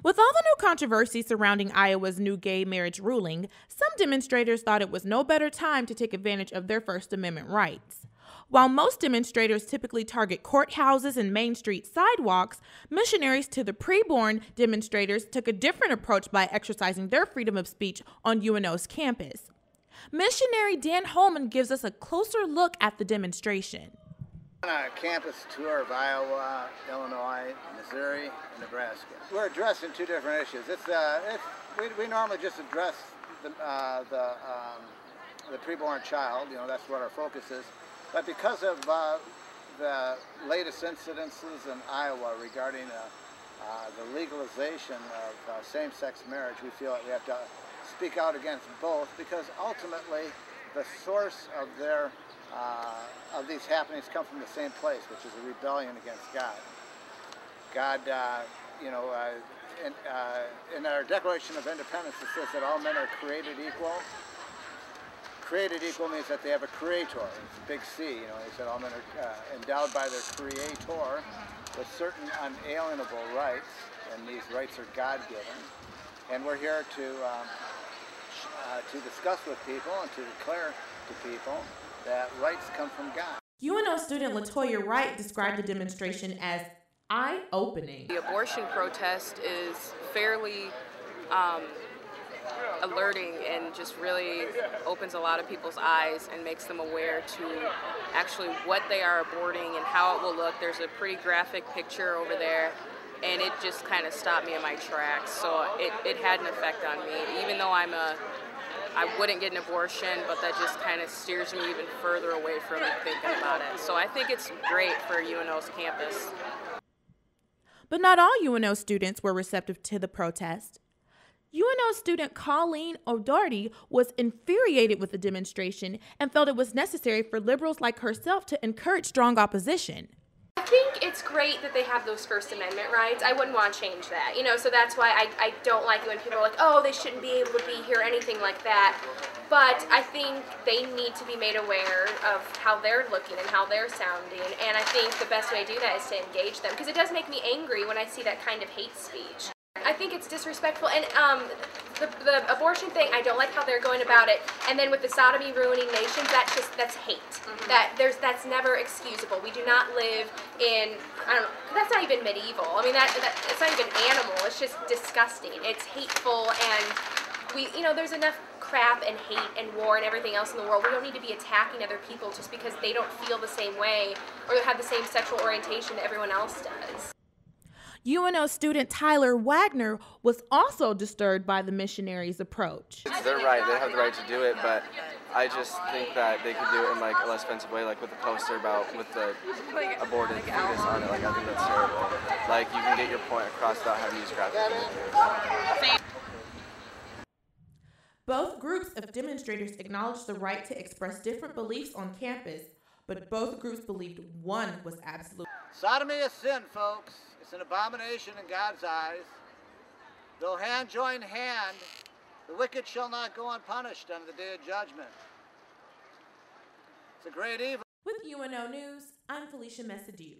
With all the new controversy surrounding Iowa's new gay marriage ruling, some demonstrators thought it was no better time to take advantage of their First Amendment rights. While most demonstrators typically target courthouses and Main Street sidewalks, missionaries to the preborn demonstrators took a different approach by exercising their freedom of speech on UNO's campus. Missionary Dan Holman gives us a closer look at the demonstration. On a campus tour of Iowa, Illinois, Missouri, and Nebraska. We're addressing two different issues. We normally just address the preborn child. You know, that's what our focus is. But because of the latest incidences in Iowa regarding the legalization of same-sex marriage, we feel that we have to speak out against both, because ultimately the source of these happenings come from the same place, which is a rebellion against God. God, in our Declaration of Independence, it says that all men are created equal. Created equal means that they have a creator. It's a big C. You know, he said all men are endowed by their creator with certain unalienable rights, and these rights are God-given. And we're here to discuss with people and to declare to people that rights come from God. UNO student LaToya Wright described the demonstration as eye-opening. The abortion protest is fairly alerting and just really opens a lot of people's eyes and makes them aware to actually what they are aborting and how it will look. There's a pretty graphic picture over there, and it just kind of stopped me in my tracks. So it had an effect on me, even though I wouldn't get an abortion, but that just kind of steers me even further away from thinking about it. So I think it's great for UNO's campus. But not all UNO students were receptive to the protest. UNO student Colleen O'Doherty was infuriated with the demonstration and felt it was necessary for liberals like herself to encourage strong opposition. I think it's great that they have those First Amendment rights. I wouldn't want to change that, so that's why I don't like it when people are like, oh, they shouldn't be able to be here, anything like that. But I think they need to be made aware of how they're looking and how they're sounding, and I think the best way to do that is to engage them, because it does make me angry when I see that kind of hate speech. I think it's disrespectful, and the abortion thing, I don't like how they're going about it. And then with the sodomy ruining nations, that's hate. Mm-hmm. That's never excusable. We do not live in, that's not even medieval. I mean, it's not even animal. It's just disgusting. It's hateful, and there's enough crap and hate and war and everything else in the world. We don't need to be attacking other people just because they don't feel the same way or have the same sexual orientation that everyone else does. UNO student Tyler Wagner was also disturbed by the missionaries' approach. It's their right, they have the right to do it, but I just think that they could do it in a less offensive way, like with the poster with the aborted fetus on it. I think that's terrible. You can get your point across without having to use graphic imagery. Both groups of demonstrators acknowledged the right to express different beliefs on campus, but both groups believed one was absolute. Sodomy is sin, folks. It's an abomination in God's eyes. Though hand join hand, the wicked shall not go unpunished on the day of judgment. It's a great evil. With UNO News, I'm Felicia Mesadieu.